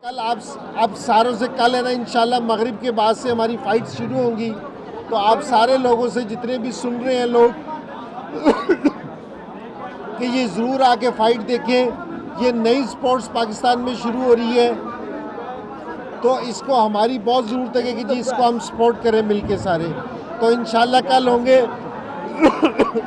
कल आप सारों से कल है ना इंशाल्लाह मगरिब के बाद से हमारी फाइट शुरू होंगी। तो आप सारे लोगों से जितने भी सुन रहे हैं लोग कि ये ज़रूर आके फ़ाइट देखें। ये नई स्पोर्ट्स पाकिस्तान में शुरू हो रही है, तो इसको हमारी बहुत ज़रूरत है कि जी इसको हम सपोर्ट करें मिलके सारे। तो इंशाल्लाह कल होंगे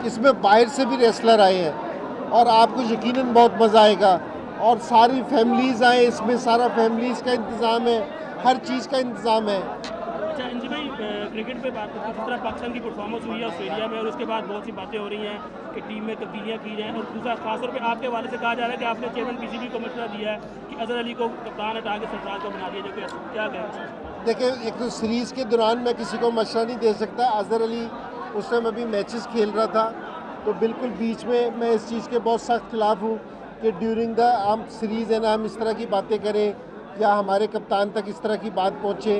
इसमें बाहर से भी रेसलर आए हैं और आपको यकीनन बहुत मज़ा आएगा। और सारी फैमिलीज़ आए, इसमें सारा फैमिलीज़ का इंतज़ाम है, हर चीज़ का इंतज़ाम है। अच्छा अंजू भाई, क्रिकेट पे बात करते हैं। जिस तरह पाकिस्तान की परफॉर्मेंस हुई है ऑस्ट्रेलिया में और उसके बाद बहुत सी बातें हो रही हैं कि टीम में तब्दीलियां की जाएँ, और दूसरा खासतौर पे आपके हवाले से कहा जा रहा है कि आपने चेयरमैन पीसीबी को मशवरा दिया है कि अजहर अली को कप्तान हटा के सरफराज को बना दिया जाए। क्या कहें? देखिए, एक तो सीरीज़ के दौरान मैं किसी को मशवरा नहीं दे सकता। अजहर अली उस टाइम अभी मैचेस खेल रहा था, तो बिल्कुल बीच में मैं इस चीज़ के बहुत सख्त खिलाफ़ हूँ कि ड्यूरिंग द हम सीरीज़ है ना हम इस तरह की बातें करें या हमारे कप्तान तक इस तरह की बात पहुँचे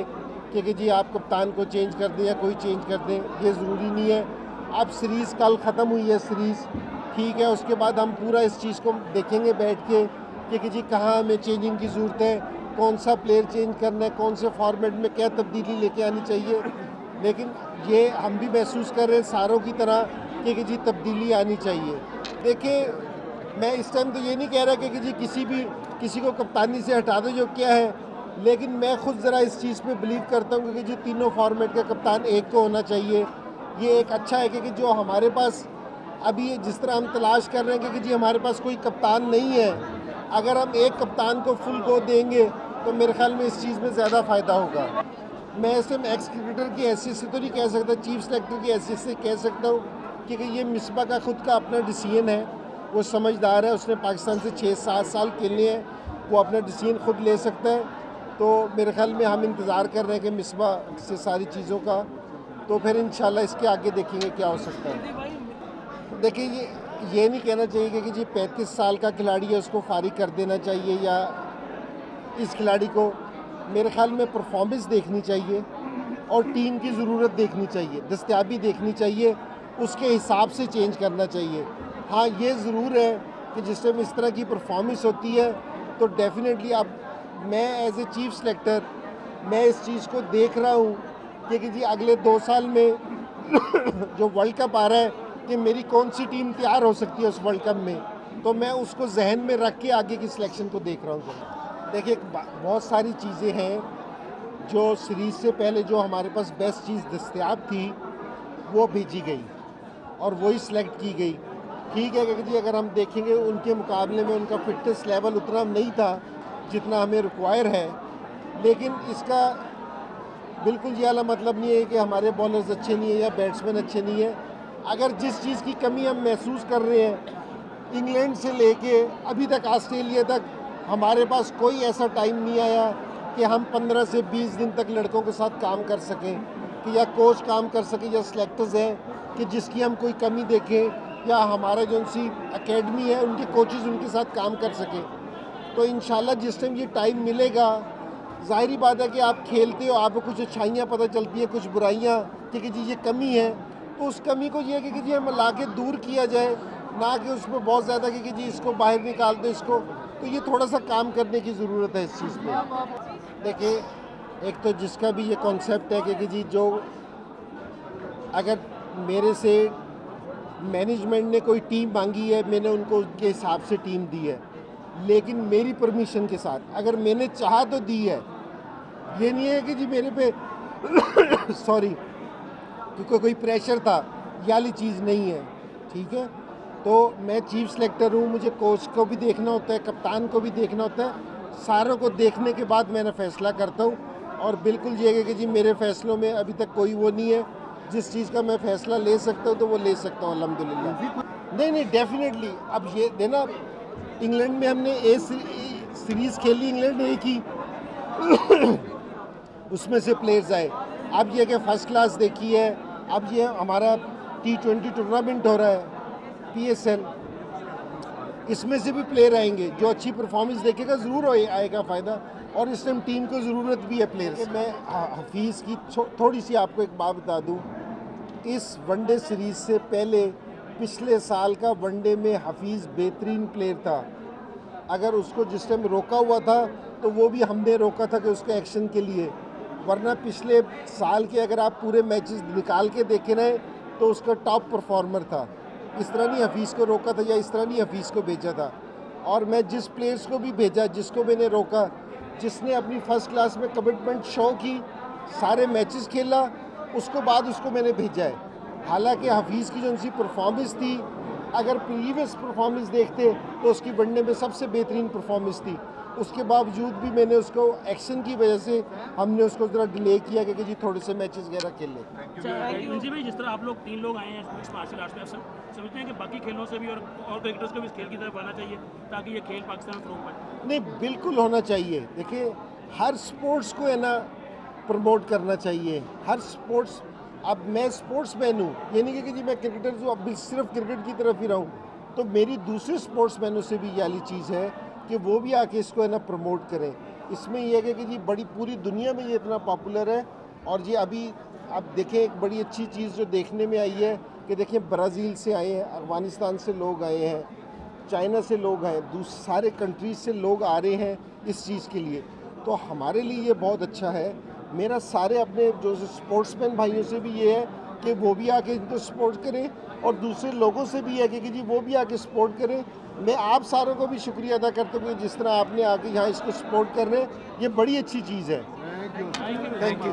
कि जी आप कप्तान को चेंज कर दें या कोई चेंज कर दें। ये ज़रूरी नहीं है। अब सीरीज़ कल ख़त्म हुई है सीरीज़, ठीक है, उसके बाद हम पूरा इस चीज़ को देखेंगे बैठ के कि जी कहाँ हमें चेंजिंग की ज़रूरत है, कौन सा प्लेयर चेंज करना है, कौन से फॉर्मेट में क्या तब्दीली लेके आनी चाहिए। लेकिन ये हम भी महसूस कर रहे हैं सारों की तरह कि जी तब्दीली आनी चाहिए। देखिए, मैं इस टाइम तो ये नहीं कह रहा कि जी किसी को कप्तानी से हटा दो जो क्या है, लेकिन मैं खुद ज़रा इस चीज़ पे बिलीव करता हूँ कि जी तीनों फॉर्मेट का कप्तान एक को होना चाहिए। ये एक अच्छा है कि जो हमारे पास अभी जिस तरह हम तलाश कर रहे हैं कि जी हमारे पास कोई कप्तान नहीं है, अगर हम एक कप्तान को फुल गो देंगे तो मेरे ख्याल में इस चीज़ में ज़्यादा फ़ायदा होगा। मैं ऐसे एक्स क्रिकेटर की हैसियत से तो नहीं कह सकता, चीफ सेलेक्टर की हैसियत से कह सकता हूँ कि ये मिसबा का खुद का अपना डिसीजन है। वो समझदार है, उसने पाकिस्तान से 6-7 साल खेलने हैं, वो अपना डिसीजन खुद ले सकता है। तो मेरे ख्याल में हम इंतज़ार कर रहे हैं कि मिसबा से सारी चीज़ों का, तो फिर इंशाल्लाह इसके आगे देखेंगे क्या हो सकता है। देखिए, ये नहीं कहना चाहिए कि जी 35 साल का खिलाड़ी है उसको फारिग कर देना चाहिए, या इस खिलाड़ी को, मेरे ख्याल में परफॉर्मेंस देखनी चाहिए और टीम की ज़रूरत देखनी चाहिए, दस्तयाबी देखनी चाहिए, उसके हिसाब से चेंज करना चाहिए। हाँ, ये ज़रूर है कि जिस टाइम इस तरह की परफॉर्मेंस होती है तो डेफिनेटली अब मैं एज ए चीफ सेलेक्टर मैं इस चीज़ को देख रहा हूँ कि जी अगले 2 साल में जो वर्ल्ड कप आ रहा है कि मेरी कौन सी टीम तैयार हो सकती है उस वर्ल्ड कप में, तो मैं उसको जहन में रख के आगे की सिलेक्शन को देख रहा हूँ। देखिए, बहुत सारी चीज़ें हैं जो सीरीज़ से पहले जो हमारे पास बेस्ट चीज़ दस्तयाब थी वो भेजी गई और वही सिलेक्ट की गई। ठीक है कि जी अगर हम देखेंगे उनके मुकाबले में उनका फिटनेस लेवल उतना नहीं था जितना हमें रिक्वायर है, लेकिन इसका बिल्कुल ये वाला मतलब नहीं है कि हमारे बॉलर्स अच्छे नहीं है या बैट्समैन अच्छे नहीं है। अगर जिस चीज़ की कमी हम महसूस कर रहे हैं, इंग्लैंड से लेके अभी तक ऑस्ट्रेलिया तक हमारे पास कोई ऐसा टाइम नहीं आया कि हम 15 से 20 दिन तक लड़कों के साथ काम कर सकें, कि या कोच काम कर सके या सिलेक्टर्स हैं कि जिसकी हम कोई कमी देखें, या हमारे जो उनकी एकेडमी है उनके कोचेज़ उनके साथ काम कर सकें। तो इंशाल्लाह जिस टाइम ये टाइम मिलेगा, ज़ाहिरी बात है कि आप खेलते हो, आपको कुछ अच्छाइयाँ पता चलती हैं, कुछ बुराइयाँ कि जी ये कमी है, तो उस कमी को ये कि जी हम ला के दूर किया जाए, ना कि उसमें बहुत ज़्यादा कि जी इसको बाहर निकाल दो इसको। तो ये थोड़ा सा काम करने की ज़रूरत है इस चीज़ पे। देखिए, एक तो जिसका भी ये कॉन्सेप्ट है कि जी जो अगर मेरे से मैनेजमेंट ने कोई टीम मांगी है, मैंने उनको उनके हिसाब से टीम दी है, लेकिन मेरी परमिशन के साथ। अगर मैंने चाहा तो दी है, ये नहीं है कि जी मेरे पे सॉरी क्योंकि कोई प्रेशर था, ये वाली चीज़ नहीं है। ठीक है, तो मैं चीफ सेलेक्टर हूँ, मुझे कोच को भी देखना होता है, कप्तान को भी देखना होता है, सारों को देखने के बाद मैंने फ़ैसला करता हूँ। और बिल्कुल ये है कि जी मेरे फ़ैसलों में अभी तक कोई वो नहीं है, जिस चीज़ का मैं फ़ैसला ले सकता हूँ तो वो ले सकता हूँ अल्हम्दुलिल्लाह। नहीं, डेफिनेटली। अब ये देना, इंग्लैंड में हमने सीरीज़ खेली, इंग्लैंड ने एक ही उसमें से प्लेयर्स आए। अब ये कि फ़र्स्ट क्लास देखी है, अब ये हमारा T20 टूर्नामेंट हो रहा है, PSL, इसमें से भी प्लेयर आएंगे जो अच्छी परफॉर्मेंस देखेगा, ज़रूर आएगा फ़ायदा। और इस टाइम टीम को ज़रूरत भी है प्लेयर्स। मैं हफीज़ की थोड़ी सी आपको एक बात बता दूं, इस वनडे सीरीज़ से पहले पिछले साल का वनडे में हफीज़ बेहतरीन प्लेयर था। अगर उसको जिस टाइम रोका हुआ था तो वो भी हमने रोका था कि उसके एक्शन के लिए, वरना पिछले साल के अगर आप पूरे मैचेस निकाल के देखे रहे तो उसका टॉप परफॉर्मर था। इस तरह नहीं हफीज़ को रोका था या इस तरह नहीं हफीज़ को भेजा था। और मैं जिस प्लेयर्स को भी भेजा, जिसको मैंने रोका, जिसने अपनी फ़र्स्ट क्लास में कमिटमेंट शो की, सारे मैचेस खेला, उसको बाद उसको मैंने भेजा है। हालांकि हफीज़ की जो उनकी परफॉर्मेंस थी, अगर प्रीवियस परफॉर्मेंस देखते तो उसकी वनडे में सबसे बेहतरीन परफॉर्मेंस थी। उसके बावजूद भी मैंने उसको एक्शन की वजह से हमने उसको ज़रा डिले किया कि जी थोड़े से मैचेस वगैरह खेल लें। रणजी भाई, जिस तरह आप लोग 3 लोग आए हैं मिक्स मार्शल आर्ट्स में, आप समझते हैं कि बाकी खेलों से भी और क्रिकेटर्स को भी इस खेल की तरफ आना चाहिए ताकि ये खेल पाकिस्तान में फरोग पाए? नहीं, बिल्कुल होना चाहिए। देखिए, हर स्पोर्ट्स को है ना प्रमोट करना चाहिए, हर स्पोर्ट्स। अब मैं स्पोर्ट्समैन हूँ, ये नहीं कि जी मैं क्रिकेटर हूँ अब सिर्फ क्रिकेट की तरफ ही रहूँ। तो मेरी दूसरे स्पोर्ट्समैनों से भी ये वाली चीज़ है कि वो भी आके इसको है ना प्रमोट करें। इसमें यह है कि जी बड़ी पूरी दुनिया में ये इतना पॉपुलर है। और जी अभी अब देखें, एक बड़ी अच्छी चीज़ जो देखने में आई है कि देखिए ब्राज़ील से आए हैं, अफ़गानिस्तान से लोग आए हैं, चाइना से लोग आए, सारे कंट्रीज से लोग आ रहे हैं इस चीज़ के लिए। तो हमारे लिए ये बहुत अच्छा है। मेरा सारे अपने जो स्पोर्ट्समैन भाइयों से भी ये है कि वो भी आके इनको सपोर्ट करें, और दूसरे लोगों से भी है कि जी वो भी आके सपोर्ट करें। मैं आप सारों को भी शुक्रिया अदा करता हूँ कि जिस तरह आपने आके यहाँ इसको सपोर्ट कर रहे हैं, ये बड़ी अच्छी चीज़ है। Thank you.